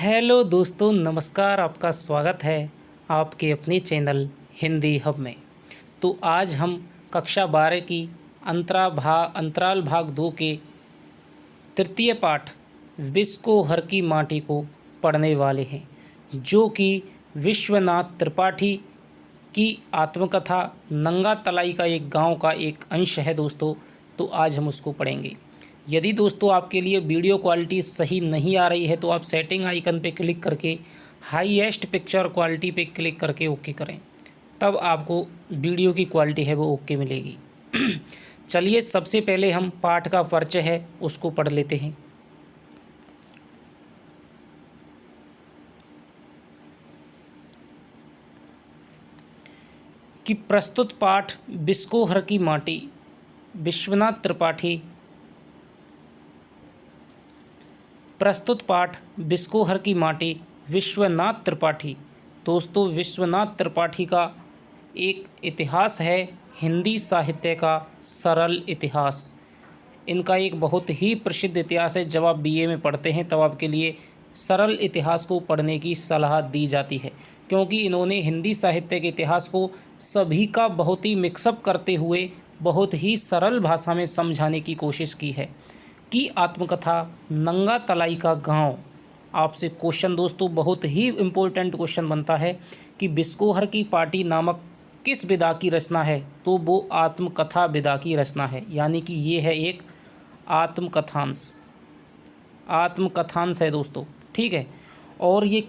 Hello दोस्तों, नमस्कार। आपका स्वागत है आपके अपने चैनल हिंदी हब में। तो आज हम कक्षा 12 की अंतराल भाग 2 के तृतीय पाठ विष को हर की माटी को पढ़ने वाले हैं, जो कि विश्वनाथ त्रिपाठी की आत्मकथा नंगा तलाई का एक गांव का एक अंश है दोस्तों। तो आज हम उसको पढ़ेंगे। यदि दोस्तों आपके लिए वीडियो क्वालिटी सही नहीं आ रही है तो आप सेटिंग आइकन पे क्लिक करके हाईएस्ट पिक्चर क्वालिटी पे क्लिक करके ओके करें, तब आपको वीडियो की क्वालिटी है वो ओके मिलेगी। चलिए, सबसे पहले हम पाठ का परिचय है उसको पढ़ लेते हैं। कि प्रस्तुत पाठ विष को हर की माटी विश्वनाथ त्रिपाठी प्रस्तुत पाठ विष को हर की माटी विश्वनाथ त्रिपाठी। दोस्तों, विश्वनाथ त्रिपाठी का एक इतिहास है, हिंदी साहित्य का सरल इतिहास। इनका एक बहुत ही प्रसिद्ध इतिहास है। जब आप बीए में पढ़ते हैं तब आपके लिए सरल इतिहास को पढ़ने की सलाह दी जाती है, क्योंकि इन्होंने हिंदी साहित्य के इतिहास को सभी का बहुत ही मिक्सअप करते हुए बहुत ही सरल भाषा में समझाने की कोशिश की है। की आत्मकथा नंगा तलाई का गांव। आपसे क्वेश्चन दोस्तों बहुत ही इम्पोर्टेंट क्वेश्चन बनता है कि बिस्कोहर की पार्टी नामक किस विधा की रचना है, तो वो आत्मकथा विधा की रचना है। यानी कि ये है एक आत्मकथांश है दोस्तों, ठीक है। और ये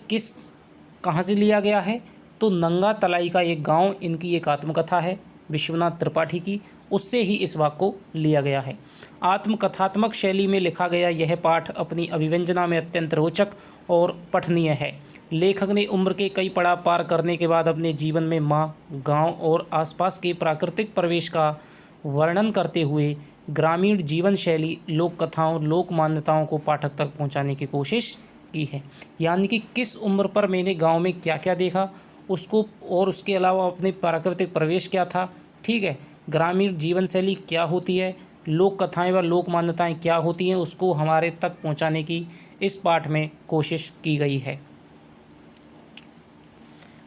कहाँ से लिया गया है, तो नंगा तलाई का एक गांव इनकी एक आत्मकथा है विश्वनाथ त्रिपाठी की, उससे ही इस वाक्य को लिया गया है। आत्मकथात्मक शैली में लिखा गया यह पाठ अपनी अभिव्यंजना में अत्यंत रोचक और पठनीय है। लेखक ने उम्र के कई पड़ाव पार करने के बाद अपने जीवन में माँ, गांव और आसपास के प्राकृतिक परिवेश का वर्णन करते हुए ग्रामीण जीवन शैली, लोक कथाओं, लोक मान्यताओं को पाठक तक पहुँचाने की कोशिश की है। यानी कि किस उम्र पर मैंने गांव में क्या क्या देखा उसको, और उसके अलावा अपने प्राकृतिक प्रवेश क्या था, ठीक है, ग्रामीण जीवन शैली क्या होती है, लोक कथाएं व लोक मान्यताएं क्या होती हैं, उसको हमारे तक पहुंचाने की इस पाठ में कोशिश की गई है।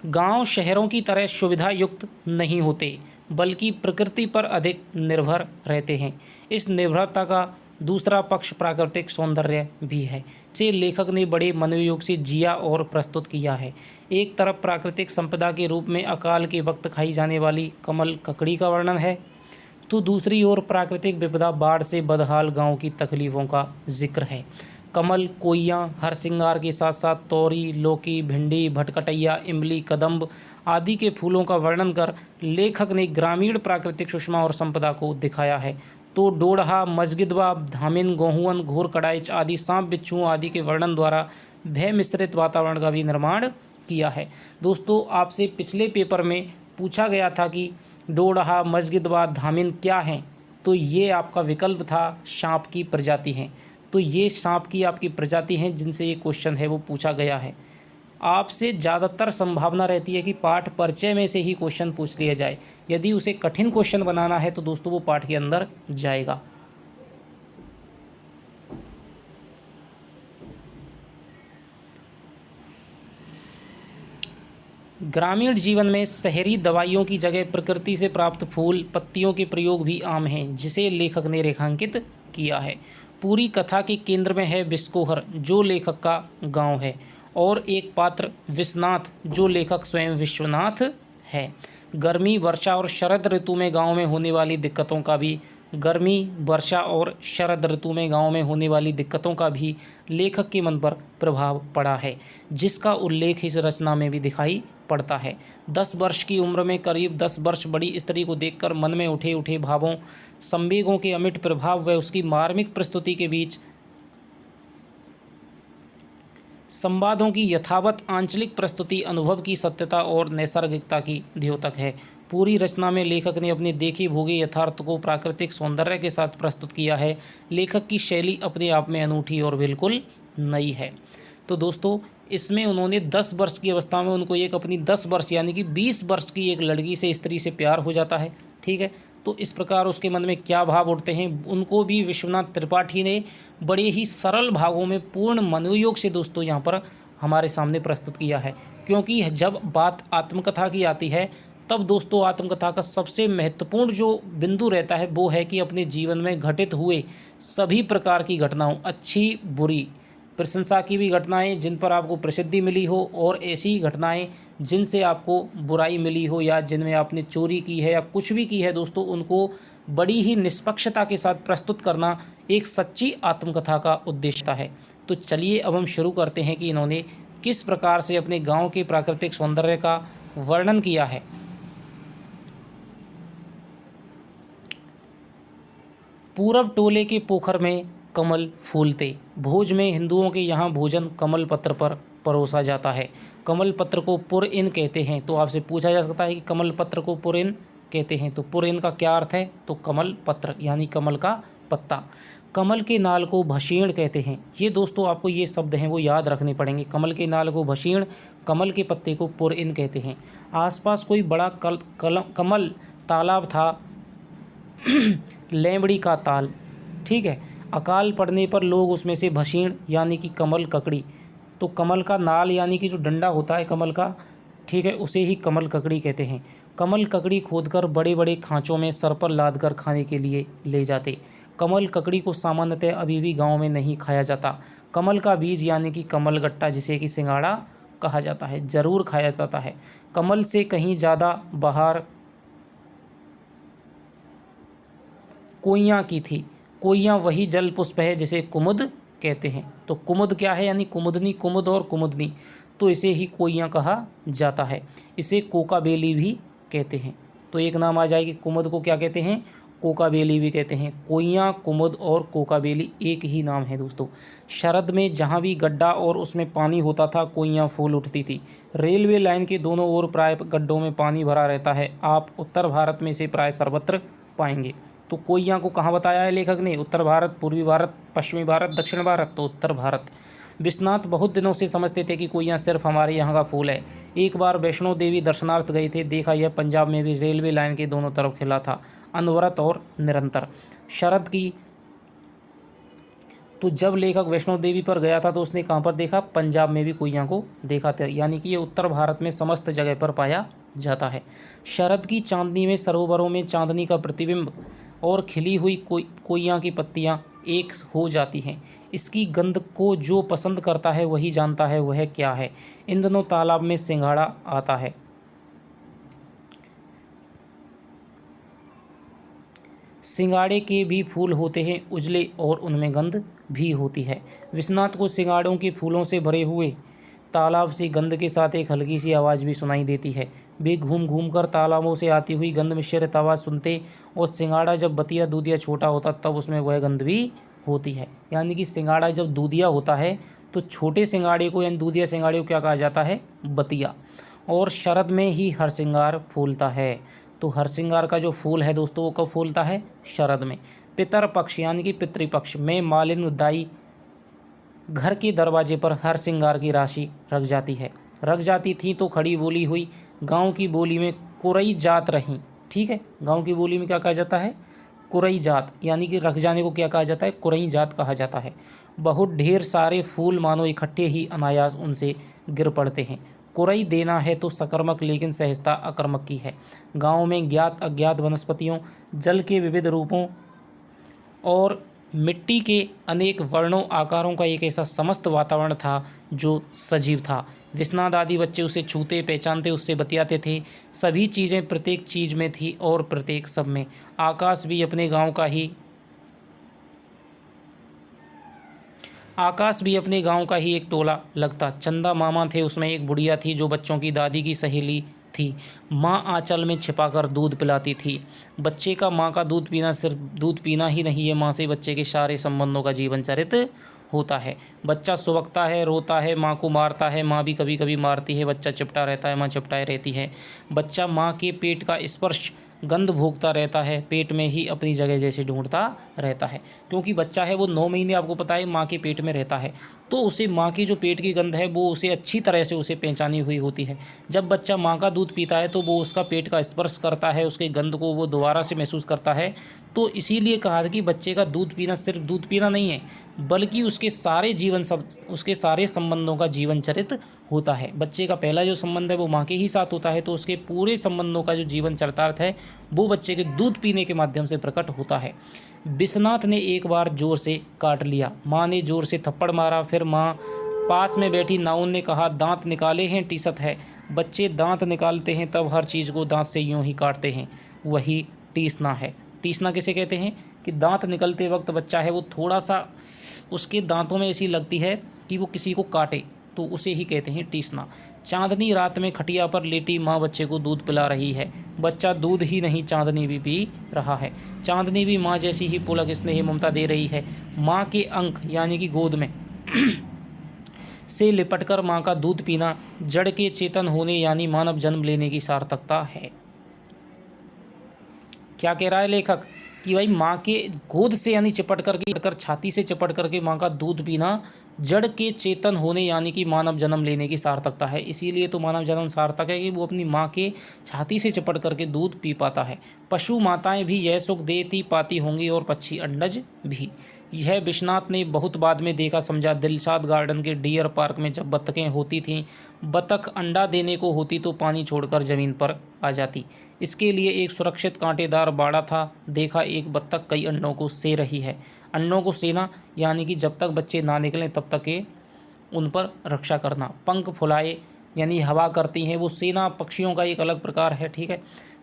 गांव शहरों की तरह सुविधा युक्त नहीं होते, बल्कि प्रकृति पर अधिक निर्भर रहते हैं। इस निर्भरता का दूसरा पक्ष प्राकृतिक सौंदर्य भी है, जिसे लेखक ने बड़े मनोयोग से जिया और प्रस्तुत किया है। एक तरफ प्राकृतिक संपदा के रूप में अकाल के वक्त खाई जाने वाली कमल ककड़ी का वर्णन है, तो दूसरी ओर प्राकृतिक विपदा बाढ़ से बदहाल गांव की तकलीफ़ों का जिक्र है। कमल, कोइयाँ, हरसिंगार के साथ साथ तोरी, लौकी, भिंडी, भटकटैया, इमली, कदम्ब आदि के फूलों का वर्णन कर लेखक ने ग्रामीण प्राकृतिक सुषमा और संपदा को दिखाया है। तो डोढ़ा, मस्जिदवा, धामिन, गोहुअन, घोर कड़ाइच आदि सांप बिच्छुओं आदि के वर्णन द्वारा भय मिश्रित वातावरण का भी निर्माण किया है। दोस्तों, आपसे पिछले पेपर में पूछा गया था कि डोढ़ा, मस्जिदवा, धामिन क्या हैं, तो ये आपका विकल्प था सांप की प्रजाति हैं। तो ये सांप की आपकी प्रजाति हैं जिनसे ये क्वेश्चन है वो पूछा गया है। आपसे ज़्यादातर संभावना रहती है कि पाठ परिचय में से ही क्वेश्चन पूछ लिया जाए। यदि उसे कठिन क्वेश्चन बनाना है तो दोस्तों वो पाठ के अंदर जाएगा। ग्रामीण जीवन में शहरी दवाइयों की जगह प्रकृति से प्राप्त फूल पत्तियों के प्रयोग भी आम हैं, जिसे लेखक ने रेखांकित किया है। पूरी कथा के केंद्र में है बिस्कोहर, जो लेखक का गांव है, और एक पात्र विश्वनाथ, जो लेखक स्वयं विश्वनाथ है। गर्मी, वर्षा और शरद ऋतु में गांव में होने वाली दिक्कतों का भी लेखक के मन पर प्रभाव पड़ा है, जिसका उल्लेख इस रचना में भी दिखाई पड़ता है। 10 वर्ष की उम्र में करीब 10 वर्ष बड़ी स्त्री को देखकर मन में उठे भावों, संवेगों के अमिट प्रभाव व उसकी मार्मिक प्रस्तुति के बीच संवादों की यथावत आंचलिक प्रस्तुति अनुभव की सत्यता और नैसर्गिकता की द्योतक है। पूरी रचना में लेखक ने अपने देखे भोगे यथार्थ को प्राकृतिक सौंदर्य के साथ प्रस्तुत किया है। लेखक की शैली अपने आप में अनूठी और बिल्कुल नई है। तो दोस्तों, इसमें उन्होंने 10 वर्ष की अवस्था में उनको एक अपनी 10 वर्ष यानी कि 20 वर्ष की एक लड़की से, स्त्री से प्यार हो जाता है, ठीक है। तो इस प्रकार उसके मन में क्या भाव उठते हैं, उनको भी विश्वनाथ त्रिपाठी ने बड़े ही सरल भागों में पूर्ण मनोयोग से दोस्तों यहाँ पर हमारे सामने प्रस्तुत किया है। क्योंकि जब बात आत्मकथा की आती है तब दोस्तों आत्मकथा का सबसे महत्वपूर्ण जो बिंदु रहता है वो है कि अपने जीवन में घटित हुए सभी प्रकार की घटनाओं, अच्छी बुरी, प्रशंसा की भी घटनाएं जिन पर आपको प्रसिद्धि मिली हो और ऐसी घटनाएं जिनसे आपको बुराई मिली हो या जिनमें आपने चोरी की है या कुछ भी की है दोस्तों, उनको बड़ी ही निष्पक्षता के साथ प्रस्तुत करना एक सच्ची आत्मकथा का उद्देश्य है। तो चलिए अब हम शुरू करते हैं कि इन्होंने किस प्रकार से अपने गांव के प्राकृतिक सौंदर्य का वर्णन किया है। पूरब टोले के पोखर में कमल फूलते, भोज में हिंदुओं के यहाँ भोजन कमल पत्र पर परोसा जाता है। कमल पत्र को पुरइन कहते हैं। तो आपसे पूछा जा सकता है कि कमल पत्र को पुरइन कहते हैं, तो पुरइन का क्या अर्थ है? तो कमल पत्र यानी कमल का पत्ता। कमल के नाल को भसीण कहते हैं। ये दोस्तों आपको ये शब्द हैं वो याद रखने पड़ेंगे। कमल के नाल को भसीण, कमल के पत्ते को पुरइन कहते हैं। आसपास कोई बड़ा कमल तालाब था, लेमड़ी का ताल, ठीक है। अकाल पड़ने पर लोग उसमें से भसीण यानी कि कमल ककड़ी, तो कमल का नाल यानी कि जो डंडा होता है कमल का, ठीक है, उसे ही कमल ककड़ी कहते हैं। कमल ककड़ी खोदकर बड़े बड़े खांचों में सर पर लाद कर खाने के लिए ले जाते। कमल ककड़ी को सामान्यतः अभी भी गांव में नहीं खाया जाता। कमल का बीज यानी कि कमल गट्टा, जिसे कि सिंगाड़ा कहा जाता है, ज़रूर खाया जाता है। कमल से कहीं ज़्यादा बहार कोइयाँ की थी। कोइयाँ वही जल पुष्प है जिसे कुमुद कहते हैं। तो कुमुद क्या है? यानी कुमुदनी, कुमुद और कुमुदनी, तो इसे ही कोइयाँ कहा जाता है। इसे कोकाबेली भी कहते हैं। तो एक नाम आ जाएगी, कुमुद को क्या कहते हैं? कोकाबेली भी कहते हैं। कोइयाँ, कुमुद और कोकाबेली एक ही नाम है दोस्तों। शरद में जहाँ भी गड्ढा और उसमें पानी होता था, कोइयाँ फूल उठती थी। रेलवे लाइन के दोनों ओर प्राय गड्ढों में पानी भरा रहता है। आप उत्तर भारत में इसे प्राय सर्वत्र पाएंगे। तो कोइयाँ को कहाँ बताया है लेखक ने? उत्तर भारत, पूर्वी भारत, पश्चिमी भारत, दक्षिण भारत, तो उत्तर भारत। विश्वनाथ बहुत दिनों से समझते थे कि कोइयाँ सिर्फ हमारे यहाँ का फूल है। एक बार वैष्णो देवी दर्शनार्थ गए थे, देखा यह पंजाब में भी रेलवे लाइन के दोनों तरफ खिला था, अनवरत और निरंतर। शरद की, तो जब लेखक वैष्णो देवी पर गया था तो उसने कहाँ पर देखा? पंजाब में भी कोइयाँ को देखा था। यानी कि ये उत्तर भारत में समस्त जगह पर पाया जाता है। शरद की चांदनी में सरोवरों में चांदनी का प्रतिबिंब और खिली हुई कोइयाँ की पत्तियाँ एक हो जाती हैं। इसकी गंध को जो पसंद करता है वही जानता है वह क्या है। इन दिनों तालाब में सिंघाड़ा आता है। सिंगाड़े के भी फूल होते हैं उजले और उनमें गंध भी होती है। विश्वनाथ को सिंगाड़ों के फूलों से भरे हुए तालाब से गंध के साथ एक हल्की सी आवाज़ भी सुनाई देती है। वे घूम घूम कर तालाबों से आती हुई गंध मिश्रित आवाज़ सुनते और सिंगाड़ा जब बतिया दूधिया छोटा होता तब उसमें वह गंध भी होती है। यानी कि सिंगाड़ा जब दूधिया होता है तो छोटे सिंगाड़े को यानी दूधिया सिंगाड़े को क्या कहा जाता है? बतिया। और शरद में ही हरसिंगार फूलता है। तो हरसिंगार का जो फूल है दोस्तों वो कब फूलता है? शरद में। पितर पक्ष यानी कि पितृपक्ष में मालिन दाई घर के दरवाजे पर हर सिंगार की राशि रख जाती थी तो खड़ी बोली हुई गांव की बोली में कुरई जात रही। ठीक है, गांव की बोली में क्या कहा जाता है? कुरई जात, यानी कि रख जाने को क्या कहा जाता है? कुरई जात कहा जाता है। बहुत ढेर सारे फूल मानो इकट्ठे ही अनायास उनसे गिर पड़ते हैं। कुरई देना है तो सकर्मक लेकिन सहजता अकर्मक की है। गांव में ज्ञात अज्ञात वनस्पतियों, जल के विविध रूपों और मिट्टी के अनेक वर्णों आकारों का एक ऐसा समस्त वातावरण था जो सजीव था। विश्वनाथ आदि बच्चे उसे छूते, पहचानते, उससे बतियाते थे। सभी चीज़ें प्रत्येक चीज़ में थी और प्रत्येक सब में। आकाश भी अपने गांव का ही एक टोला लगता। चंदा मामा थे, उसमें एक बुढ़िया थी जो बच्चों की दादी की सहेली थी। माँ आंचल में छिपाकर दूध पिलाती थी। बच्चे का माँ का दूध पीना सिर्फ दूध पीना ही नहीं है, माँ से बच्चे के सारे संबंधों का जीवन चरित्र होता है। बच्चा सुबकता है, रोता है, माँ को मारता है, माँ भी कभी कभी मारती है। बच्चा चिपटा रहता है, माँ चिपटाए रहती है। बच्चा माँ के पेट का स्पर्श गंध भोगता रहता है, पेट में ही अपनी जगह जैसे ढूंढता रहता है। क्योंकि बच्चा है वो 9 महीने आपको पता है माँ के पेट में रहता है। तो उसे माँ की जो पेट की गंध है वो उसे अच्छी तरह से उसे पहचानी हुई होती है। जब बच्चा माँ का दूध पीता है तो वो उसका पेट का स्पर्श करता है, उसके गंध को वो दोबारा से महसूस करता है। तो इसीलिए कहा कि बच्चे का दूध पीना सिर्फ दूध पीना नहीं है, बल्कि उसके सारे संबंधों का जीवन चरित्र होता है। बच्चे का पहला जो संबंध है वो माँ के ही साथ होता है, तो उसके पूरे संबंधों का जो जीवन चरितार्थ है वो बच्चे के दूध पीने के माध्यम से प्रकट होता है। विश्वनाथ ने एक बार जोर से काट लिया। माँ ने जोर से थप्पड़ मारा। फिर माँ पास में बैठी नाउन ने कहा, दांत निकाले हैं टीसत है। बच्चे दांत निकालते हैं तब हर चीज़ को दांत से यूं ही काटते हैं, वही टीसना है। टीसना किसे कहते हैं कि दांत निकलते वक्त बच्चा है वो थोड़ा सा उसके दांतों में ऐसी लगती है कि वो किसी को काटे, तो उसे ही कहते हैं टीसना। चांदनी रात में खटिया पर लेटी माँ बच्चे को दूध पिला रही है। बच्चा दूध ही नहीं चांदनी भी पी रहा है। चांदनी भी माँ जैसी ही पुलक स्नेह ममता दे रही है। माँ के अंक यानी कि गोद में से लिपटकर माँ का दूध पीना जड़ के चेतन होने यानी मानव जन्म लेने की सार्थकता है। क्या कह रहा है लेखक कि भाई माँ के गोद से यानी चिपट कर छाती से चिपट करके माँ का दूध पीना जड़ के चेतन होने यानी कि मानव जन्म लेने की सार्थकता है। इसीलिए तो मानव जन्म सार्थक है कि वो अपनी माँ के छाती से चिपट करके दूध पी पाता है। पशु माताएं भी यह सुख देती पाती होंगी और पक्षी अंडज भी। यह विश्वनाथ ने बहुत बाद में देखा समझा। दिलशाद गार्डन के डियर पार्क में जब बत्तखें होती थीं, बत्तख अंडा देने को होती तो पानी छोड़कर ज़मीन पर आ जाती। इसके लिए एक सुरक्षित कांटेदार बाड़ा था। देखा एक बत्तख कई अंडों को से रही है। अंडों को सेना यानी कि जब तक बच्चे ना निकलें तब तक के उन पर रक्षा करना। पंख फुलाए यानी हवा करती हैं वो सेना पक्षियों का एक अलग प्रकार है, ठीक है।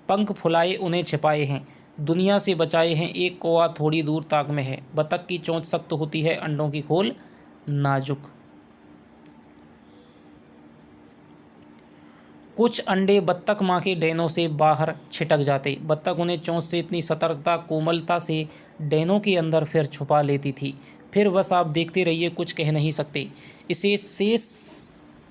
पंख फुलाए उन्हें छिपाए हैं, दुनिया से बचाए हैं, एक कौवा थोड़ी दूर ताक में है। बतख की चोंच सख्त होती है, अंडों की खोल नाजुक। कुछ अंडे बत्तख माँ के डैनों से बाहर छिटक जाते। बत्तख उन्हें चोंच से इतनी सतर्कता कोमलता से डैनों के अंदर फिर छुपा लेती थी। फिर बस आप देखते रहिए, कुछ कह नहीं सकते। इसे शेष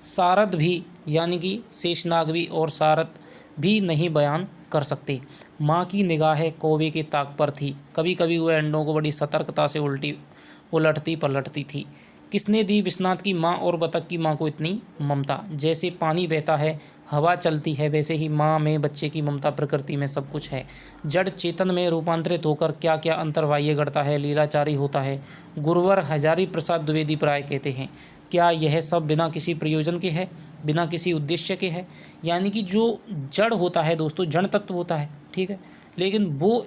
सारद भी यानी कि शेषनाग भी और सारद भी नहीं बयान कर सकते। माँ की निगाहें कौवे के ताक पर थी। कभी कभी वह अंडों को बड़ी सतर्कता से उलटती पलटती थी। किसने दी विश्वनाथ की माँ और बतख की माँ को इतनी ममता? जैसे पानी बहता है, हवा चलती है, वैसे ही माँ में बच्चे की ममता प्रकृति में सब कुछ है। जड़ चेतन में रूपांतरित होकर क्या क्या अंतर्बाह्य घटता है, लीलाचारी होता है। गुरुवर हजारी प्रसाद द्विवेदी प्राय कहते हैं, क्या यह सब बिना किसी प्रयोजन के है, बिना किसी उद्देश्य के है? यानी कि जो जड़ होता है दोस्तों, जड़ तत्व होता है, ठीक है, लेकिन वो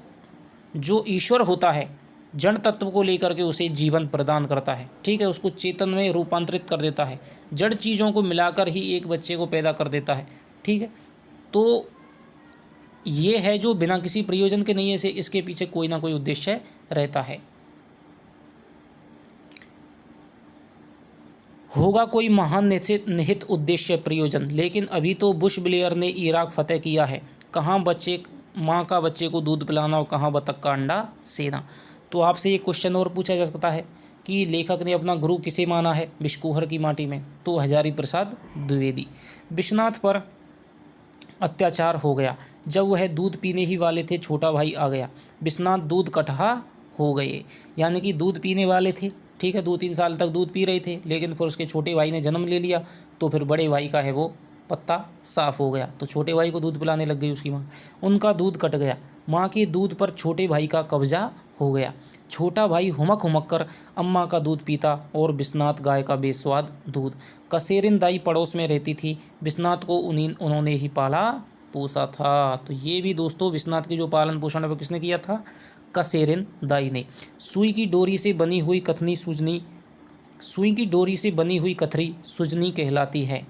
जो ईश्वर होता है जड़ तत्व को लेकर के उसे जीवन प्रदान करता है, ठीक है, उसको चेतन में रूपांतरित कर देता है। जड़ चीज़ों को मिलाकर ही एक बच्चे को पैदा कर देता है, ठीक है। तो ये है जो बिना किसी प्रयोजन के नहीं है, से इसके पीछे कोई ना कोई उद्देश्य रहता है। होगा कोई महान निहित उद्देश्य प्रयोजन, लेकिन अभी तो बुश ब्लेयर ने इराक फतेह किया है। कहाँ बच्चे माँ का बच्चे को दूध पिलाना और कहाँ बतख का अंडा सेना। तो आपसे ये क्वेश्चन और पूछा जा सकता है कि लेखक ने अपना गुरु किसे माना है विषकुहर की माटी में? तो हजारी प्रसाद द्विवेदी। विश्वनाथ पर अत्याचार हो गया। जब वह दूध पीने ही वाले थे, छोटा भाई आ गया। विश्वनाथ दूध कटहा हो गए, यानी कि दूध पीने वाले थे, ठीक है, 2-3 साल तक दूध पी रहे थे, लेकिन फिर उसके छोटे भाई ने जन्म ले लिया, तो फिर बड़े भाई का है वो पत्ता साफ हो गया, तो छोटे भाई को दूध पिलाने लग गई उसकी माँ। उनका दूध कट गया। माँ के दूध पर छोटे भाई का कब्जा हो गया। छोटा भाई हुमक हुमक कर अम्मा का दूध पीता और विश्वनाथ गाय का बेस्वाद दूध। कसेरिन दाई पड़ोस में रहती थी। विश्वनाथ को उन्होंने ही पाला पोसा था। तो ये भी दोस्तों विश्वनाथ की जो पालन पोषण है वो किसने किया था? कसेरिन दाई ने। सुई की डोरी से बनी हुई कथरी सुजनी कहलाती है,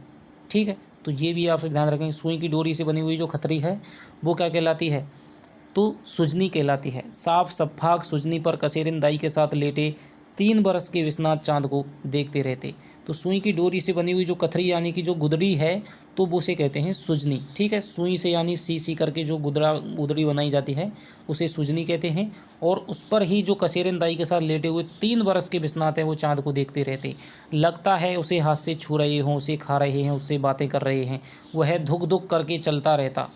ठीक है। तो ये भी आपसे ध्यान रखें, सुई की डोरी से बनी हुई जो खतरी है वो क्या कहलाती है? तो सुजनी कहलाती है। साफ सफाक सुजनी पर कसेरिन दाई के साथ लेटे 3 बरस के विश्वनाथ चांद को देखते रहते। तो सुई की डोरी से बनी हुई जो कथरी यानी कि जो गुदड़ी है, तो वो उसे कहते हैं सुजनी, ठीक है। सुई से यानी सी करके जो गुदड़ी बनाई जाती है उसे सुजनी कहते हैं। और उस पर ही जो कसेरिन दाई के साथ लेटे हुए 3 बरस के विश्वनाथ हैं वो चांद को देखते रहते। लगता है उसे हाथ से छू रहे हों, उसे खा रहे हैं, उससे बातें कर रहे हैं। वह धुक धुक करके चलता रहता।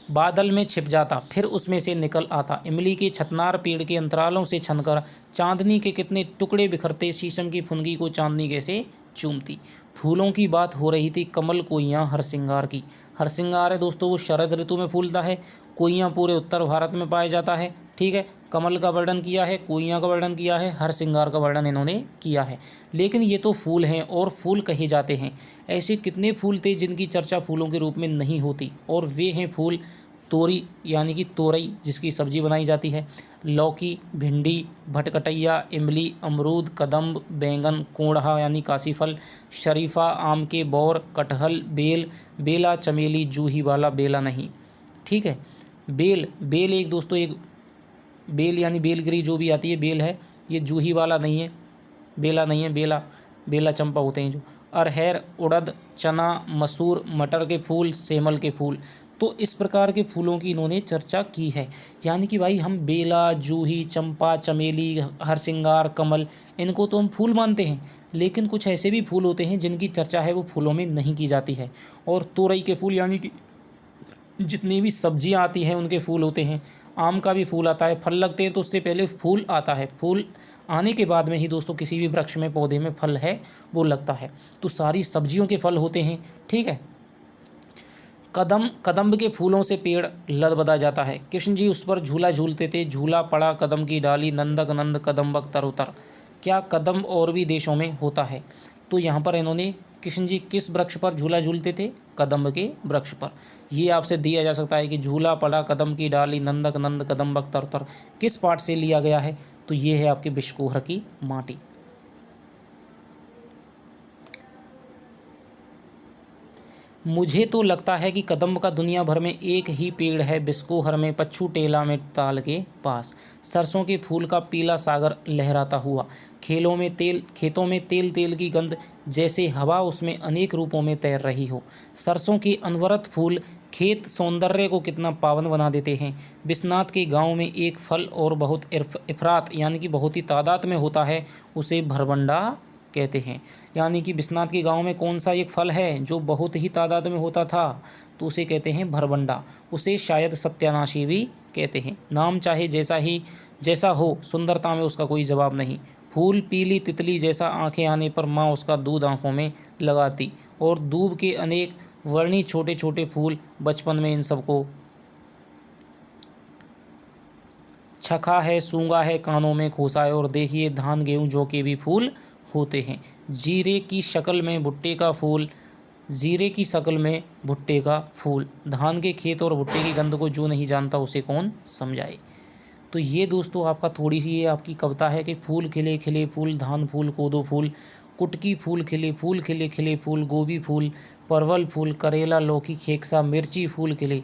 बादल में छिप जाता, फिर उसमें से निकल आता। इमली के छतनार पेड़ के अंतरालों से छनकर चांदनी के कितने टुकड़े बिखरते, शीशम की फुनगी को चांदनी कैसे चूमती। फूलों की बात हो रही थी, कमल कोइयाँ हरसिंगार की। हरसिंगार है दोस्तों वो शरद ऋतु में फूलता है, कोइयाँ पूरे उत्तर भारत में पाया जाता है। ठीक है, कमल का वर्णन किया है, कोइयाँ का वर्णन किया है, हरसिंगार का वर्णन इन्होंने किया है। लेकिन ये तो फूल हैं और फूल कहे जाते हैं। ऐसे कितने फूल थे जिनकी चर्चा फूलों के रूप में नहीं होती, और वे हैं फूल तोरी यानी कि तोरई जिसकी सब्जी बनाई जाती है, लौकी, भिंडी, भटकटैया, इमली, अमरूद, कदम्ब, बैंगन, कोढ़ा यानी काशीफल, शरीफा, आम के बौर, कटहल, बेल, बेला, चमेली, जूही वाला बेला नहीं। ठीक है, बेल, बेल एक दोस्तों एक बेल यानी बेलगिरी जो भी आती है बेल है, ये जूही वाला नहीं है, बेला नहीं है, बेला बेला चंपा होते हैं जो। अरहर, उड़द, चना, मसूर, मटर के फूल, सेमल के फूल। तो इस प्रकार के फूलों की इन्होंने चर्चा की है। यानी कि भाई हम बेला, जूही, चंपा, चमेली, हरसिंगार, कमल, इनको तो हम फूल मानते हैं, लेकिन कुछ ऐसे भी फूल होते हैं जिनकी चर्चा है वो फूलों में नहीं की जाती है। और तोरई के फूल यानी कि जितनी भी सब्जियां आती हैं उनके फूल होते हैं। आम का भी फूल आता है, फल लगते हैं तो उससे पहले फूल आता है, फूल आने के बाद में ही दोस्तों किसी भी वृक्ष में पौधे में फल है वो लगता है। तो सारी सब्जियों के फल होते हैं। ठीक है, कदम्ब के फूलों से पेड़ लदबदा जाता है। कृष्ण जी उस पर झूला झूलते थे, झूला पड़ा कदम की डाली, नंदक नंद कदम्बक तर उतर। क्या कदम्ब और भी देशों में होता है? तो यहाँ पर इन्होंने कृष्ण जी किस वृक्ष पर झूला झूलते थे? कदम्ब के वृक्ष पर। ये आपसे दिया जा सकता है कि झूला पड़ा कदम की डाली, नंदक नंद कदम्बक तर उतर किस पाठ से लिया गया है? तो ये है आपके बिशकोहर की माटी। मुझे तो लगता है कि कदम्ब का दुनिया भर में एक ही पेड़ है, बिस्कोहर में, पच्छू टेला में, ताल के पास। सरसों के फूल का पीला सागर लहराता हुआ, खेतों में तेल तेल की गंध, जैसे हवा उसमें अनेक रूपों में तैर रही हो। सरसों के अनवरत फूल खेत सौंदर्य को कितना पावन बना देते हैं। विश्वनाथ के गांव में एक फल और बहुत इफरात यानी कि बहुत ही तादाद में होता है, उसे भरबंडा कहते हैं। यानी कि विश्वनाथ के गांव में कौन सा एक फल है जो बहुत ही तादाद में होता था? तो उसे कहते हैं भरबंडा। उसे शायद सत्यानाशी भी कहते हैं। नाम चाहे जैसा हो, सुंदरता में उसका कोई जवाब नहीं। फूल पीली तितली जैसा, आंखें आने पर माँ उसका दूध आंखों में लगाती। और दूब के अनेक वर्णी छोटे छोटे फूल, बचपन में इन सबको छखा है, सूंगा है, कानों में खोसा है। और देखिए धान गेहूँ जौ के भी फूल होते हैं। जीरे की शक्ल में भुट्टे का फूल, जीरे की शक्ल में भुट्टे का फूल। धान के खेत और भुट्टे की गंध को जो नहीं जानता उसे कौन समझाए। तो ये दोस्तों आपका थोड़ी सी ये आपकी कविता है कि फूल खिले खिले फूल, धान फूल, कोदो फूल, कुटकी फूल खिले खिले फूल, गोभी फूल, परवल फूल, करेला, लौकी, खेकसा, मिर्ची फूल खिले,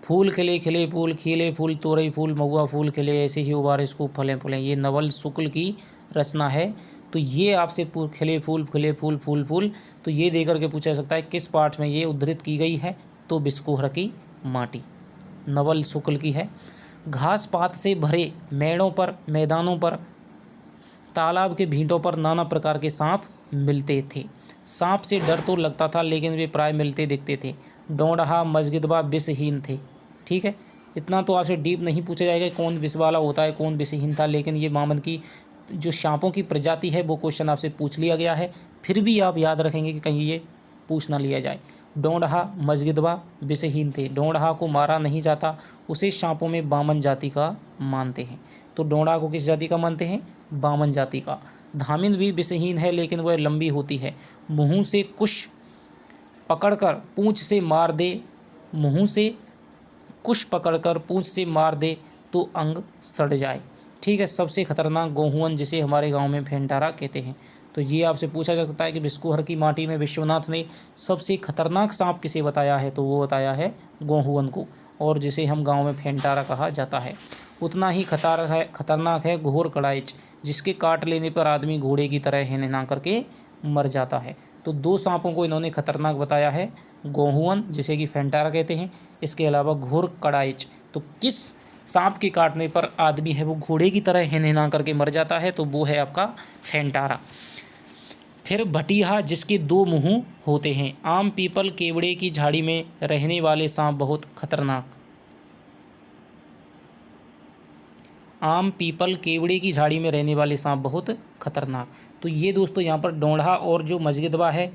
फूल खिले खिले फूल, खिले फूल, तोरई फूल, महुआ फूल खिले, ऐसे ही उबार इसको फलें फूलें। ये नवल शुक्ल की रचना है। तो ये आपसे खिले फूल फूल फूल, तो ये देकर के पूछा जा सकता है किस पाठ में ये उद्धृत की गई है? तो बिस्कोहर की माटी, नवल शुक्ल की है। घास पात से भरे मेड़ों पर, मैदानों पर, तालाब के भींटों पर नाना प्रकार के सांप मिलते थे। सांप से डर तो लगता था लेकिन वे प्राय मिलते दिखते थे। डोंडहा मस्जिदबा विषहीन थे। ठीक है, इतना तो आपसे डीप नहीं पूछा जाएगा कौन विष वाला होता है, कौन विषहीन था, लेकिन ये बामन की जो सांपों की प्रजाति है वो क्वेश्चन आपसे पूछ लिया गया है। फिर भी आप याद रखेंगे कि कहीं ये पूछ ना लिया जाए। डोंडहा मस्जिदबा विषहीन थे। डोंडहा को मारा नहीं जाता, उसे सांपों में बामन जाति का मानते हैं। तो डोंडा को किस जाति का मानते हैं? बामन जाति का। धामिन भी विषहीन है लेकिन वह लंबी होती है। मुँह से कुश पकड़कर पूंछ से मार दे, मुँह से कुश पकड़कर पूंछ से मार दे तो अंग सड़ जाए। ठीक है, सबसे खतरनाक गोहुअन जिसे हमारे गांव में फेंटारा कहते हैं। तो ये आपसे पूछा जा सकता है कि बिस्कोहर की माटी में विश्वनाथ ने सबसे खतरनाक सांप किसे बताया है? तो वो बताया है गोहुअन को, और जिसे हम गांव में फेंटारा कहा जाता है। उतना ही खतरनाक है घोर कड़ाइच, जिसके काट लेने पर आदमी घोड़े की तरह हिनहिना करके मर जाता है। तो दो सांपों को इन्होंने खतरनाक बताया है, गोहुअन जिसे कि फेंटारा कहते हैं, इसके अलावा घोर कड़ाइच। तो किस सांप के काटने पर आदमी है वो घोड़े की तरह हिनहिना करके मर जाता है? तो वो है आपका फेंटारा। फिर भटिया जिसके दो मुंह होते हैं। आम पीपल केवड़े की झाड़ी में रहने वाले सांप बहुत खतरनाक। आम पीपल केवड़े की झाड़ी में रहने वाले सांप बहुत खतरनाक। तो ये दोस्तों यहाँ पर डोंढा और जो मजगिदवा है,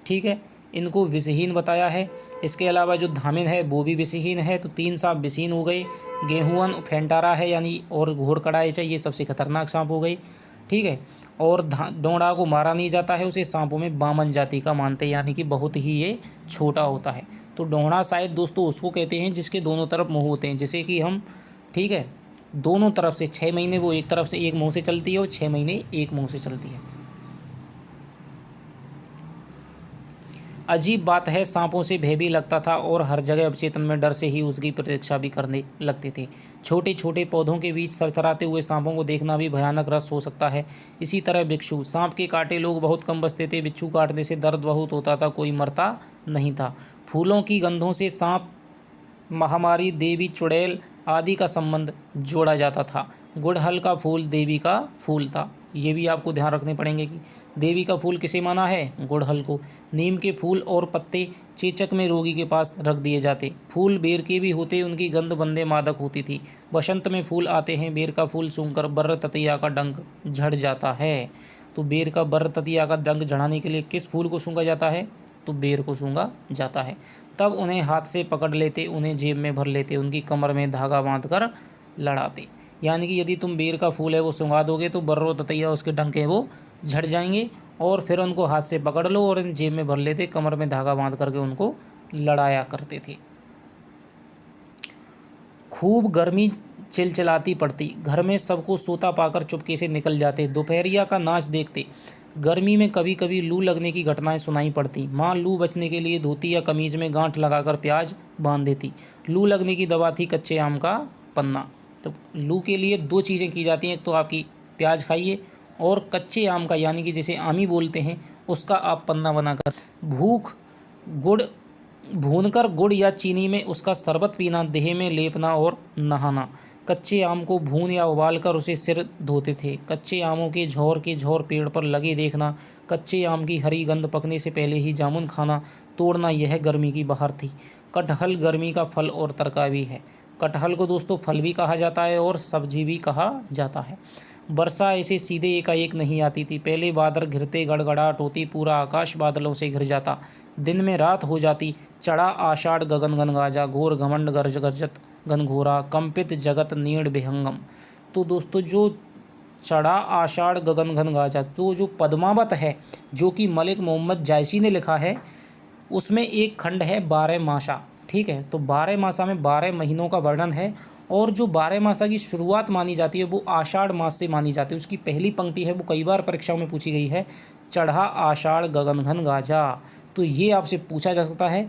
ठीक है, इनको विषहीन बताया है। इसके अलावा जो धामिन है वो भी विषहीन है। तो 3 सांप विषहीन हो गए। गेहून फेंटारा है यानी और घोरकड़ाइचा, ये सबसे खतरनाक सांप हो गई, ठीक है। और डोंडा को मारा नहीं जाता है, उसे सांपों में बामन जाति का मानते हैं, यानी कि बहुत ही ये छोटा होता है। तो डोंडा शायद दोस्तों उसको कहते हैं जिसके दोनों तरफ मुँह होते हैं, जैसे कि हम, ठीक है, दोनों तरफ से 6 महीने वो एक तरफ से एक मुंह से चलती है और 6 महीने एक मुंह से चलती है। अजीब बात है, सांपों से भय भी लगता था और हर जगह अवचेतन में डर से ही उसकी प्रतीक्षा भी करने लगते थे। छोटे छोटे पौधों के बीच सरसराते हुए सांपों को देखना भी भयानक रस हो सकता है। इसी तरह बिच्छू, सांप के काटे लोग बहुत कम बचते थे। बिच्छू काटने से दर्द बहुत होता था, कोई मरता नहीं था। फूलों की गंधों से सांप, महामारी, देवी, चुड़ैल आदि का संबंध जोड़ा जाता था। गुड़हल का फूल देवी का फूल था। ये भी आपको ध्यान रखने पड़ेंगे कि देवी का फूल किसे माना है, गुड़हल को। नीम के फूल और पत्ते चेचक में रोगी के पास रख दिए जाते। फूल बेर के भी होते, उनकी गंध बंदे मादक होती थी। बसंत में फूल आते हैं, बेर का फूल सूंघकर बर्र ततिया का डंक झड़ जाता है। तो बेर का बर्र ततिया का डंक झड़ाने के लिए किस फूल को सूंघा जाता है, तो बेर को सूंघा जाता है। तब उन्हें हाथ से पकड़ लेते, उन्हें जेब में भर लेते, उनकी कमर में धागा बांधकर लड़ाते। यानी कि यदि तुम बेर का फूल है वो सूंघा दोगे तो बर्रो ततैया उसके डंक है वो झड़ जाएंगे, और फिर उनको हाथ से पकड़ लो और जेब में भर लेते, कमर में धागा बांध करके उनको लड़ाया करते थे। खूब गर्मी चिलचिलाती पड़ती, घर में सबको सोता पाकर चुपके से निकल जाते। दोपहरिया का नाच देखते। गर्मी में कभी कभी लू लगने की घटनाएं सुनाई पड़ती। माँ लू बचने के लिए धोती या कमीज में गांठ लगाकर प्याज बांध देती। लू लगने की दवा थी कच्चे आम का पन्ना। तो लू के लिए 2 चीज़ें की जाती हैं, एक तो आपकी प्याज खाइए और कच्चे आम का, यानी कि जिसे आमी बोलते हैं, उसका आप पन्ना बनाकर भूख गुड़ भूनकर गुड़ या चीनी में उसका शरबत पीना, देह में लेपना और नहाना। कच्चे आम को भून या उबाल कर उसे सिर धोते थे। कच्चे आमों के झोर पेड़ पर लगे देखना। कच्चे आम की हरी गंध पकने से पहले ही जामुन खाना, तोड़ना, यह गर्मी की बहार थी। कटहल गर्मी का फल और तरकारी है। कटहल को दोस्तों फल भी कहा जाता है और सब्जी भी कहा जाता है। वर्षा ऐसे सीधे एकाएक नहीं आती थी। पहले बादल घिरते, गड़गड़ाहट होती, पूरा आकाश बादलों से घिर जाता, दिन में रात हो जाती। चढ़ा आषाढ़ गगन घन गाजा, घोर घमंड गर्ज गर्जत घनघोरा, कंपित जगत नीड़ विहंगम। तो दोस्तों जो चढ़ा आषाढ़ गगन घन गाजा, तो जो पद्मावत है, जो कि मलिक मोहम्मद जायसी ने लिखा है, उसमें एक खंड है 12 मासा, ठीक है। तो 12 मासा में 12 महीनों का वर्णन है, और जो 12 मासा की शुरुआत मानी जाती है वो आषाढ़ मास से मानी जाती है। उसकी पहली पंक्ति है वो कई बार परीक्षाओं में पूछी गई है, चढ़ा आषाढ़ गगन घन गाजा। तो ये आपसे पूछा जा सकता है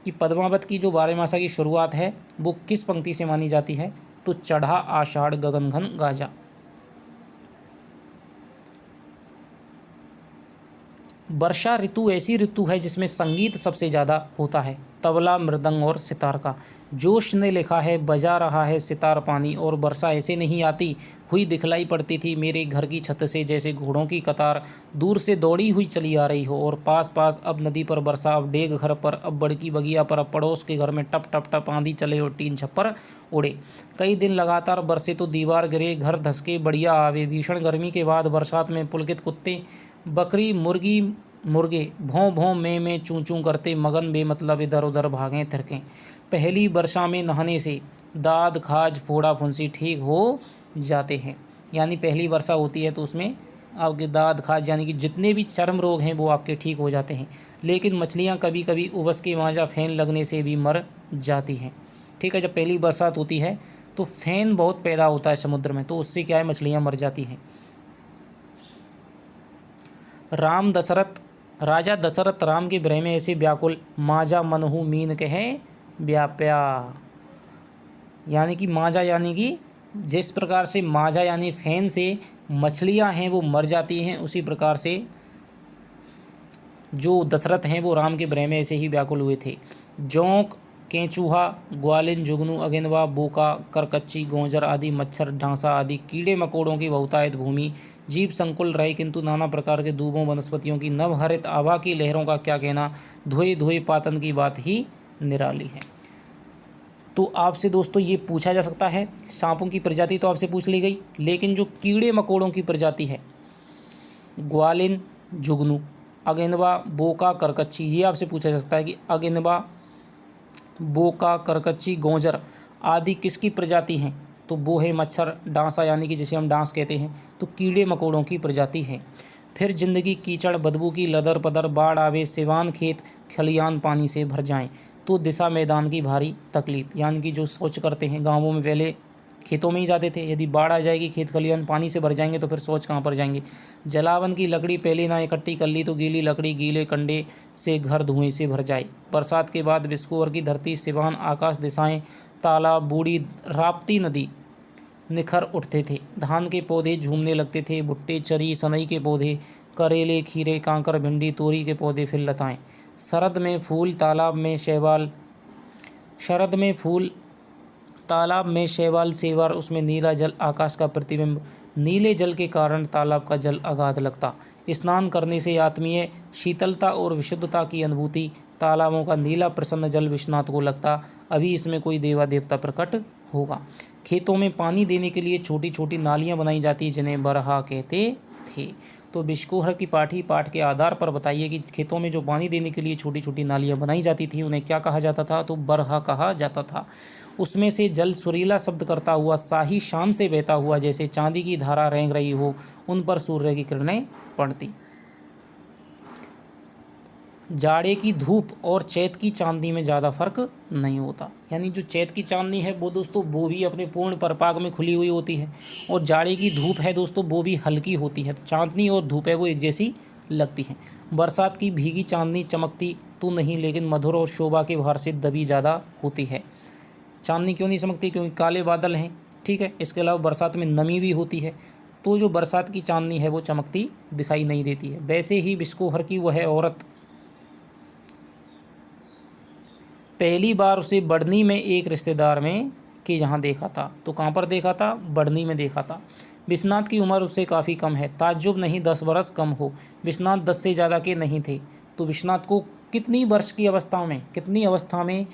कि पद्मावत की जो 12 मासा की शुरुआत है वो किस पंक्ति से मानी जाती है, तो चढ़ा आषाढ़ गगन घन गाजा। वर्षा ऋतु ऐसी ऋतु है जिसमें संगीत सबसे ज़्यादा होता है, तबला, मृदंग और सितार का। जोश ने लिखा है, बजा रहा है सितार पानी, और वर्षा ऐसे नहीं आती हुई दिखलाई पड़ती थी मेरे घर की छत से, जैसे घोड़ों की कतार दूर से दौड़ी हुई चली आ रही हो। और पास पास अब नदी पर वर्षा, अब डेग घर पर, अब बड़की बगिया पर, अब पड़ोस के घर में टप टप टप आंधी चले और टीन छप्पर उड़े। कई दिन लगातार बरसे तो दीवार गिरे, घर धसके, बढ़िया आवे। भीषण गर्मी के बाद बरसात में पुलकित कुत्ते, बकरी, मुर्गी, मुर्गे भौं भौं में चूं चूं करते मगन बेमतलब इधर उधर भागें थिरकें। पहली वर्षा में नहाने से दाद, खाज, फोड़ा, फुंसी ठीक हो जाते हैं। यानी पहली वर्षा होती है तो उसमें आपके दाद, खाज, यानी कि जितने भी चर्म रोग हैं वो आपके ठीक हो जाते हैं। लेकिन मछलियाँ कभी कभी उबस के मांझा फैन लगने से भी मर जाती हैं, ठीक है। जब पहली बरसात होती है तो फैन बहुत पैदा होता है समुद्र में, तो उससे क्या है, मछलियाँ मर जाती हैं। राजा दशरथ राम के विरह में ऐसे व्याकुल, माजा मनहु मीन कहें व्याप्या। यानी कि माजा, यानी कि जिस प्रकार से माजा यानी फैन से मछलियां हैं वो मर जाती हैं, उसी प्रकार से जो दशरथ हैं वो राम के विरह में ऐसे ही व्याकुल हुए थे। जोंक केंचूहा, ग्वालिन, जुगनू, अगेनवा, बोका, करकच्ची, गोंजर आदि मच्छर, डांसा आदि कीड़े मकोड़ों की बहुतायत भूमि, जीव संकुल रहे किंतु नाना प्रकार के दूबों वनस्पतियों की नवहरित आभा की लहरों का क्या कहना, धोए धोए पातन की बात ही निराली है। तो आपसे दोस्तों ये पूछा जा सकता है, सांपों की प्रजाति तो आपसे पूछ ली गई, लेकिन जो कीड़े मकोड़ों की प्रजाति है, ग्वालिन, जुगनू, अगेनवा, बोका, करकच्ची, ये आपसे पूछा जा सकता है कि अगेनवा, बोका, करकच्ची, गोंजर आदि किसकी प्रजाति हैं, तो वो है मच्छर, डांसा यानी कि जिसे हम डांस कहते हैं, तो कीड़े मकोड़ों की प्रजाति है। फिर जिंदगी कीचड़ बदबू की लदर पदर, बाढ़ आवे, सिवान खेत खलियान पानी से भर जाएं, तो दिशा मैदान की भारी तकलीफ, यानी कि जो शौच करते हैं गाँवों में पहले खेतों में ही जाते थे, यदि बाढ़ आ जाएगी खेत खलियान पानी से भर जाएंगे तो फिर शौच कहाँ पर जाएंगे। जलावन की लकड़ी पहले ना इकट्ठी कर ली तो गीली लकड़ी गीले कंडे से घर धुएं से भर जाए। बरसात के बाद बिस्कोर की धरती, सिवान, आकाश, दिशाएं, तालाब, बूढ़ी राप्ती नदी निखर उठते थे। धान के पौधे झूमने लगते थे, भुट्टे, चरी, सनई के पौधे, करेले, खीरे, कांकर, भिंडी, तोरी के पौधे, फिर लताएं। शरद में फूल तालाब में शैवाल, शरद में फूल तालाब में शैवाल सेवार, उसमें नीला जल, आकाश का प्रतिबिंब, नीले जल के कारण तालाब का जल अगाध लगता। स्नान करने से आत्मीय शीतलता और विशुद्धता की अनुभूति, तालाबों का नीला प्रसन्न जल विश्वनाथ को लगता। अभी इसमें कोई देवा देवता प्रकट होगा। खेतों में पानी देने के लिए छोटी छोटी नालियाँ बनाई जाती जिन्हें बरहा कहते थे। तो बिस्कोहर की पाठ के आधार पर बताइए कि खेतों में जो पानी देने के लिए छोटी छोटी नालियाँ बनाई जाती थी उन्हें क्या कहा जाता था, तो बरहा कहा जाता था। उसमें से जल सुरीला शब्द करता हुआ शाही शान से बहता हुआ जैसे चांदी की धारा रेंग रही हो, उन पर सूर्य की किरणें पड़ती। जाड़े की धूप और चैत की चांदनी में ज़्यादा फर्क नहीं होता, यानी जो चैत की चांदनी है वो दोस्तों वो भी अपने पूर्ण प्रपाग में खुली हुई होती है, और जाड़े की धूप है दोस्तों वो भी हल्की होती है। तो चांदनी और धूप है वो एक जैसी लगती हैं। बरसात की भीगी चांदनी चमकती तो नहीं, लेकिन मधुर और शोभा के भार से दबी ज़्यादा होती है। चांदनी क्यों नहीं चमकती, क्योंकि काले बादल हैं, ठीक है। इसके अलावा बरसात में नमी भी होती है, तो जो बरसात की चांदनी है वो चमकती दिखाई नहीं देती है। वैसे ही बिस्कोहर की वह औरत पहली बार उसे बढ़नी में एक रिश्तेदार में के यहाँ देखा था। तो कहाँ पर देखा था, बढ़नी में देखा था। विश्वनाथ की उम्र उससे काफ़ी कम है, ताज्जुब नहीं 10 बरस कम हो। विश्वनाथ 10 से ज़्यादा के नहीं थे। तो विश्वनाथ को कितनी वर्ष की अवस्था में, कितनी अवस्था में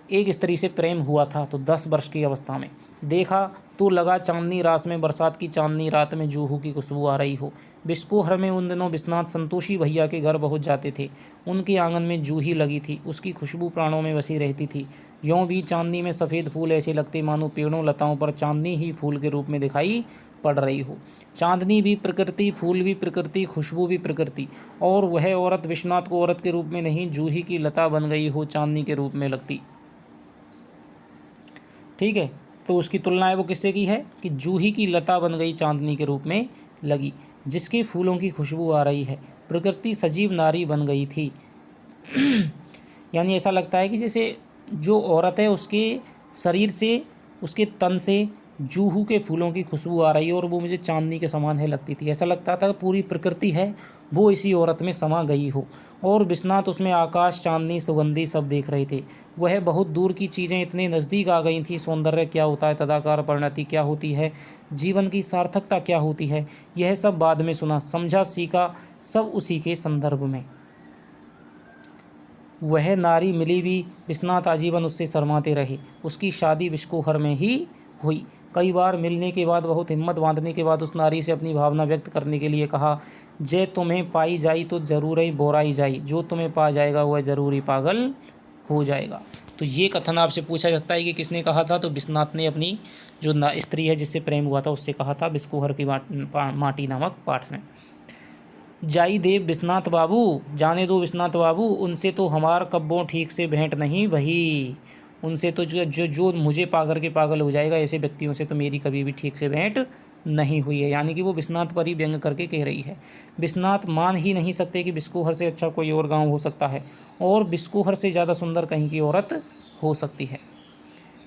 एक स्त्री से प्रेम हुआ था, तो 10 वर्ष की अवस्था में। देखा तो लगा चांदनी रात में, बरसात की चांदनी रात में जूहू की खुशबू आ रही हो। बिस्कोहर में उन दिनों विश्वनाथ संतोषी भैया के घर पहुँच जाते थे। उनके आंगन में जूही लगी थी, उसकी खुशबू प्राणों में बसी रहती थी। यों भी चांदनी में सफ़ेद फूल ऐसे लगते मानो पेड़ों लताओं पर चांदनी ही फूल के रूप में दिखाई पड़ रही हो। चांदनी भी प्रकृति, फूल भी प्रकृति, खुशबू भी प्रकृति, और वह औरत विश्वनाथ को औरत के रूप में नहीं, जूही की लता बन गई हो, चांदनी के रूप में लगती। ठीक है, तो उसकी तुलना है वो किससे की है कि जूही की लता बन गई, चांदनी के रूप में लगी, जिसके फूलों की खुशबू आ रही है। प्रकृति सजीव नारी बन गई थी। यानी ऐसा लगता है कि जैसे जो औरत है उसके शरीर से, उसके तन से जूहू के फूलों की खुशबू आ रही है, और वो मुझे चांदनी के समान है लगती थी। ऐसा लगता था पूरी प्रकृति है वो इसी औरत में समा गई हो। और विश्वनाथ उसमें आकाश, चांदनी, सुगंधी सब देख रहे थे। वह बहुत दूर की चीज़ें इतने नज़दीक आ गई थी। सौंदर्य क्या होता है, तदाकार परिणति क्या होती है, जीवन की सार्थकता क्या होती है, यह सब बाद में सुना, समझा, सीखा, सब उसी के संदर्भ में। वह नारी मिली भी, विश्वनाथ आजीवन उससे शर्माते रहे। उसकी शादी बिस्कोहर में ही हुई। कई बार मिलने के बाद, बहुत हिम्मत बांधने के बाद उस नारी से अपनी भावना व्यक्त करने के लिए कहा, जे तुम्हें पाई जाई तो जरूर ही बोराई जाई, जो तुम्हें पा जाएगा वह जरूर ही पागल हो जाएगा। तो ये कथन आपसे पूछा जाता है कि किसने कहा था, तो विश्वनाथ ने अपनी जो स्त्री है जिससे प्रेम हुआ था उससे कहा था, बिस्कोहर की माटी नामक पाठ में। जाई देव विश्वनाथ बाबू, जाने दो विश्वनाथ बाबू, उनसे तो हमार कब्बों ठीक से भेंट नहीं भई। उनसे तो जो मुझे पाकर के पागल हो जाएगा, ऐसे व्यक्तियों से तो मेरी कभी भी ठीक से भेंट नहीं हुई है। यानी कि वो विश्वनाथ पर ही व्यंग करके कह रही है। विश्वनाथ मान ही नहीं सकते कि बिस्कोहर से अच्छा कोई और गांव हो सकता है, और बिस्कोहर से ज़्यादा सुंदर कहीं की औरत हो सकती है।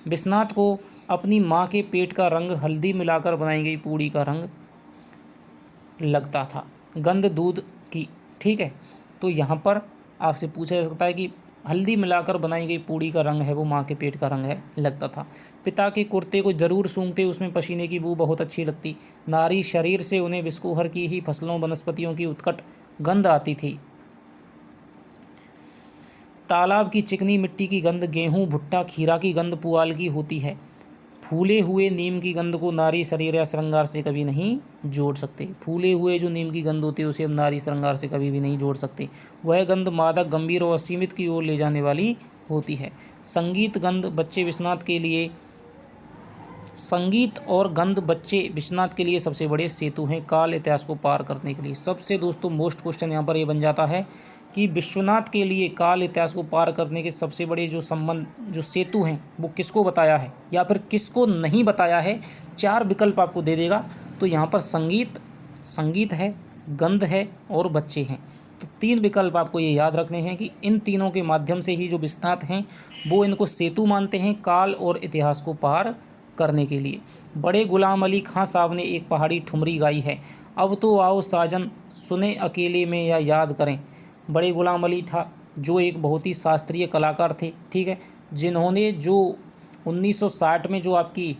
विश्वनाथ को अपनी माँ के पेट का रंग हल्दी मिलाकर बनाई गई पूड़ी का रंग लगता था, गंध दूध की। ठीक है, तो यहाँ पर आपसे पूछा जा सकता है कि हल्दी मिलाकर बनाई गई पूड़ी का रंग है वो माँ के पेट का रंग है लगता था। पिता के कुर्ते को जरूर सूंघते, उसमें पसीने की बू बहुत अच्छी लगती। नारी शरीर से उन्हें बिस्कोहर की ही फसलों वनस्पतियों की उत्कट गंध आती थी। तालाब की चिकनी मिट्टी की गंध, गेहूं भुट्टा खीरा की गंध पुआल की होती है। फूले हुए नीम की गंध को नारी शरीर या श्रृंगार से कभी नहीं जोड़ सकते। फूले हुए जो नीम की गंध होती है उसे हम नारी श्रृंगार से कभी भी नहीं जोड़ सकते। वह गंध मादक, गंभीर और असीमित की ओर ले जाने वाली होती है। संगीत गंध बच्चे विश्वनाथ के लिए संगीत और गंध बच्चे विश्वनाथ के लिए सबसे बड़े सेतु हैं काल इतिहास को पार करने के लिए। सबसे दोस्तों मोस्ट क्वेश्चन यहाँ पर ये बन जाता है कि विश्वनाथ के लिए काल इतिहास को पार करने के सबसे बड़े जो संबंध जो सेतु हैं वो किसको बताया है या फिर किसको नहीं बताया है। 4 विकल्प आपको दे देगा। तो यहाँ पर संगीत है, गंध है और बच्चे हैं। तो 3 विकल्प आपको ये याद रखने हैं कि इन तीनों के माध्यम से ही जो विश्वनाथ हैं वो इनको सेतु मानते हैं काल और इतिहास को पार करने के लिए। बड़े गुलाम अली खां साहब ने एक पहाड़ी ठुमरी गाई है, अब तो आओ साजन सुने अकेले में या याद करें। बड़े गुलाम अली था जो एक बहुत ही शास्त्रीय कलाकार थे, ठीक है, जिन्होंने जो 1960 में जो आपकी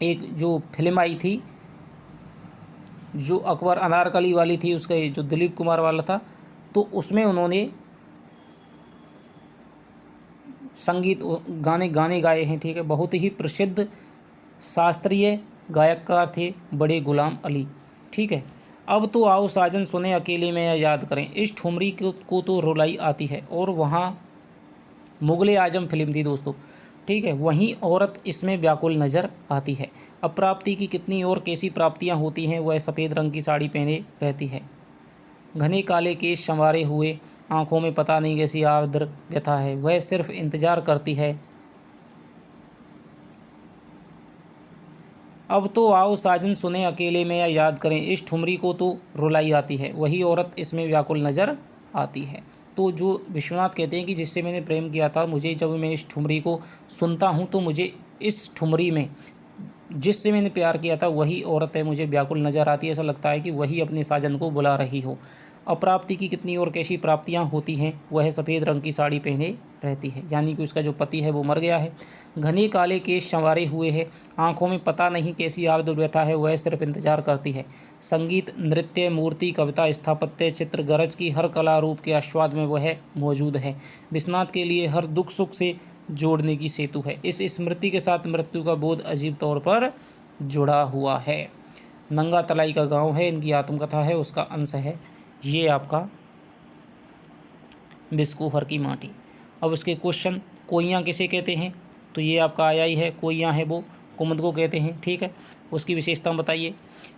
एक जो फिल्म आई थी जो अकबर अनारकली वाली थी, उसका जो दिलीप कुमार वाला था, तो उसमें उन्होंने संगीत गाने गाए हैं, ठीक है। बहुत ही प्रसिद्ध शास्त्रीय गायककार थे बड़े गुलाम अली, ठीक है। अब तो आओ साजन सुने अकेले में या याद करें, इस ठुमरी को तो रुलाई आती है। और वहाँ मुगले आजम फिल्म थी दोस्तों, ठीक है, वहीं औरत इसमें व्याकुल नज़र आती है। अप्राप्ति की कितनी और कैसी प्राप्तियाँ होती हैं, वह सफ़ेद रंग की साड़ी पहने रहती है। घने काले केश संवारे हुए, आंखों में पता नहीं कैसी आर्द्र व्यथा है, वह सिर्फ इंतजार करती है। अब तो आओ साजन सुने अकेले में या याद करें, इस ठुमरी को तो रुलाई आती है, वही औरत इसमें व्याकुल नज़र आती है। तो जो विश्वनाथ कहते हैं कि जिससे मैंने प्रेम किया था, मुझे जब मैं इस ठुमरी को सुनता हूँ तो मुझे इस ठुमरी में जिससे मैंने प्यार किया था वही औरत है, मुझे व्याकुल नज़र आती है, ऐसा लगता है कि वही अपने साजन को बुला रही हो। अप्राप्ति की कितनी और कैसी प्राप्तियाँ होती हैं, वह सफ़ेद रंग की साड़ी पहने रहती है, यानी कि उसका जो पति है वो मर गया है। घने काले केश संवारे हुए है, आंखों में पता नहीं कैसी आर्द्र व्यथा है, वह सिर्फ इंतजार करती है। संगीत, नृत्य, मूर्ति, कविता, स्थापत्य, चित्र, गरज की हर कला रूप के आस्वाद में वह मौजूद है। विश्वनाथ के लिए हर दुख सुख से जोड़ने की सेतु है। इस स्मृति के साथ मृत्यु का बोध अजीब तौर पर जुड़ा हुआ है। नंगा तलाई का गांव है, इनकी आत्मकथा है, उसका अंश है ये आपका बिस्कोहर की माटी। अब उसके क्वेश्चन, कोइयाँ किसे कहते हैं, तो ये आपका आया ही है, कोइयाँ है वो कुमुद को कहते हैं, ठीक है। उसकी विशेषता बताइए।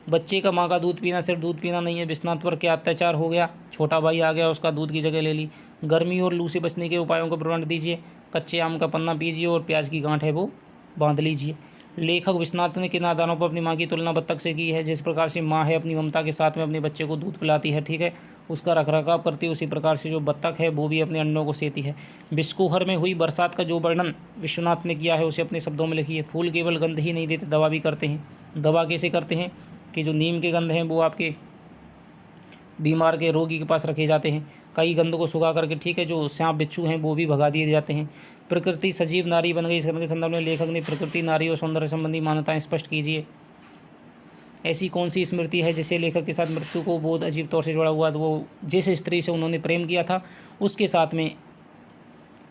बच्चे का माँ का दूध पीना सिर्फ दूध पीना नहीं है, विश्वनाथ पर क्या अत्याचार हो गया, छोटा भाई आ गया, उसका दूध की जगह ले ली। गर्मी और लू से बचने के उपायों को प्रमाण दीजिए। कच्चे आम का पन्ना पीजिए और प्याज की गांठ है वो बांध लीजिए। लेखक विश्वनाथ ने किन आधारों पर अपनी माँ की तुलना बत्तख से की है, जिस प्रकार से माँ है अपनी ममता के साथ में अपने बच्चे को दूध पिलाती है, ठीक है, उसका रखरखाव करती है, उसी प्रकार से जो बत्तख है वो भी अपने अंडों को सेती है। बिस्कोहर में हुई बरसात का जो वर्णन विश्वनाथ ने किया है उसे अपने शब्दों में लिखिए। फूल केवल गंध ही नहीं देते, दवा भी करते हैं। दवा कैसे करते हैं कि जो नीम के गंध हैं वो आपके बीमार के रोगी के पास रखे जाते हैं, कई गंध को सुखा करके, ठीक है, जो सांप बिच्छू हैं वो भी भगा दिए जाते हैं। प्रकृति सजीव नारी बन गई, इस के संदर्भ में लेखक ने प्रकृति, नारी और सौंदर्य संबंधी मान्यताएं स्पष्ट कीजिए। ऐसी कौन सी स्मृति है जिससे लेखक के साथ मृत्यु को बोध अजीब तौर से जुड़ा हुआ, तो वो जिस स्त्री से उन्होंने प्रेम किया था उसके साथ में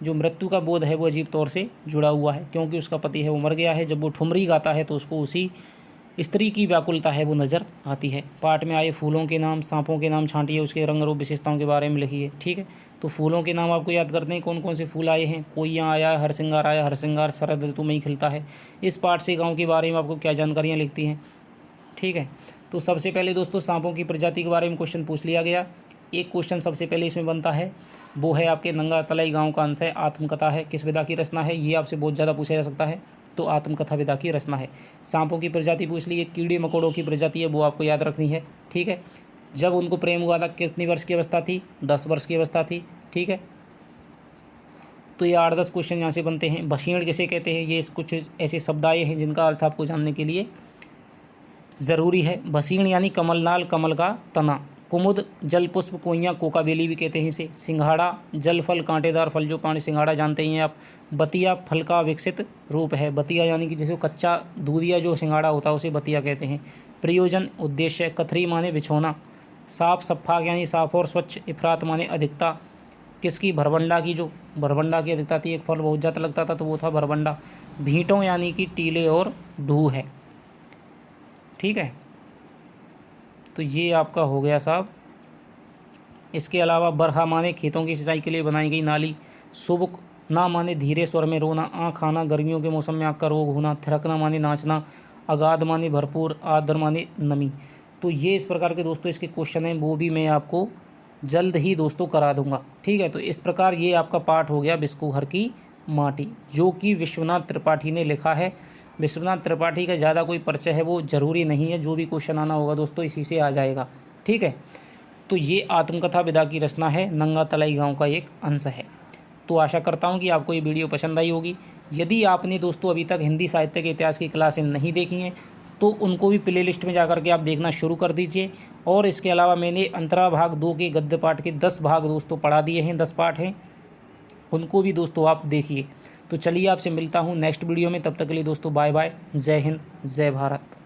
जो मृत्यु का बोध है वो अजीब तौर से जुड़ा हुआ है, क्योंकि उसका पति है वो मर गया है। जब वो ठुमरी गाता है तो उसको उसी स्त्री की व्याकुलता है वो नज़र आती है। पाठ में आए फूलों के नाम, सांपों के नाम छांटिए, उसके रंग रूप विशेषताओं के बारे में लिखिए, ठीक है। तो फूलों के नाम आपको याद करते हैं, कौन कौन से फूल आए हैं। कोइयाँ आया, हरसिंगार आया, हरसिंगार शरद ऋतु में ही खिलता है। इस पाठ से गाँव के बारे में आपको क्या जानकारियाँ लिखती हैं, ठीक है। तो सबसे पहले दोस्तों सांपों की प्रजाति के बारे में क्वेश्चन पूछ लिया गया। एक क्वेश्चन सबसे पहले इसमें बनता है, वो है आपके नंगा तलाई गाँव का अंश है, आत्मकथा है, किस विधा की रचना है, ये आपसे बहुत ज़्यादा पूछा जा सकता है, तो आत्मकथा विधा की रचना है। सांपों की प्रजाति पूछ ली है, कीड़े मकोड़ों की प्रजाति है वो आपको याद रखनी है, ठीक है। जब उनको प्रेम हुआ था कितनी वर्ष की अवस्था थी, 10 वर्ष की अवस्था थी, ठीक है। तो ये 8-10 क्वेश्चन यहाँ से बनते हैं। भसीण किसे कहते हैं, ये कुछ ऐसे शब्द आए हैं जिनका अर्थ आपको जानने के लिए ज़रूरी है। भसीण यानी कमलनाल, कमल का तना, कुमुद जल पुष्प कोइयाँ कोका बेली भी कहते हैं इसे। सिंघाड़ा जल फल कांटेदार फल जो पानी सिंघाड़ा जानते ही हैं आप। बतिया फल का विकसित रूप है। बतिया यानी कि जैसे कच्चा दूधिया जो सिंघाड़ा होता है उसे बतिया कहते हैं। प्रयोजन उद्देश्य। कथरी माने बिछोना। साफ सफ़ा यानी साफ और स्वच्छ। इफरात माने अधिकता। किसकी? भरबंडा की। जो भरबंडा की अधिकता थी, एक फल बहुत ज़्यादा लगता था तो वो था भरबंडा। भींटों यानी कि टीले और ढूह है। ठीक है, तो ये आपका हो गया साहब। इसके अलावा बरहा माने खेतों की सिंचाई के लिए बनाई गई नाली। सुबक ना माने धीरे स्वर में रोना। आँख आना गर्मियों के मौसम में आँख का रोग होना। थिरकना माने नाचना। अगाध माने भरपूर। आर्द्र माने नमी। तो ये इस प्रकार के दोस्तों इसके क्वेश्चन हैं, वो भी मैं आपको जल्द ही दोस्तों करा दूंगा। ठीक है, तो इस प्रकार ये आपका पाठ हो गया विश्व घर की माटी, जो कि विश्वनाथ त्रिपाठी ने लिखा है। विश्वनाथ त्रिपाठी का ज़्यादा कोई परिचय है वो ज़रूरी नहीं है, जो भी क्वेश्चन आना होगा दोस्तों इसी से आ जाएगा। ठीक है, तो ये आत्मकथा विदा की रचना है, नंगा तलाई गाँव का एक अंश है। तो आशा करता हूँ कि आपको ये वीडियो पसंद आई होगी। यदि आपने दोस्तों अभी तक हिंदी साहित्य के इतिहास की क्लासें नहीं देखी हैं तो उनको भी प्लेलिस्ट में जाकर के आप देखना शुरू कर दीजिए। और इसके अलावा मैंने अंतरा भाग 2 के गद्य पाठ के 10 भाग दोस्तों पढ़ा दिए हैं, 10 पाठ हैं, उनको भी दोस्तों आप देखिए। तो चलिए आपसे मिलता हूँ नेक्स्ट वीडियो में, तब तक के लिए दोस्तों बाय बाय। जय हिंद, जय भारत।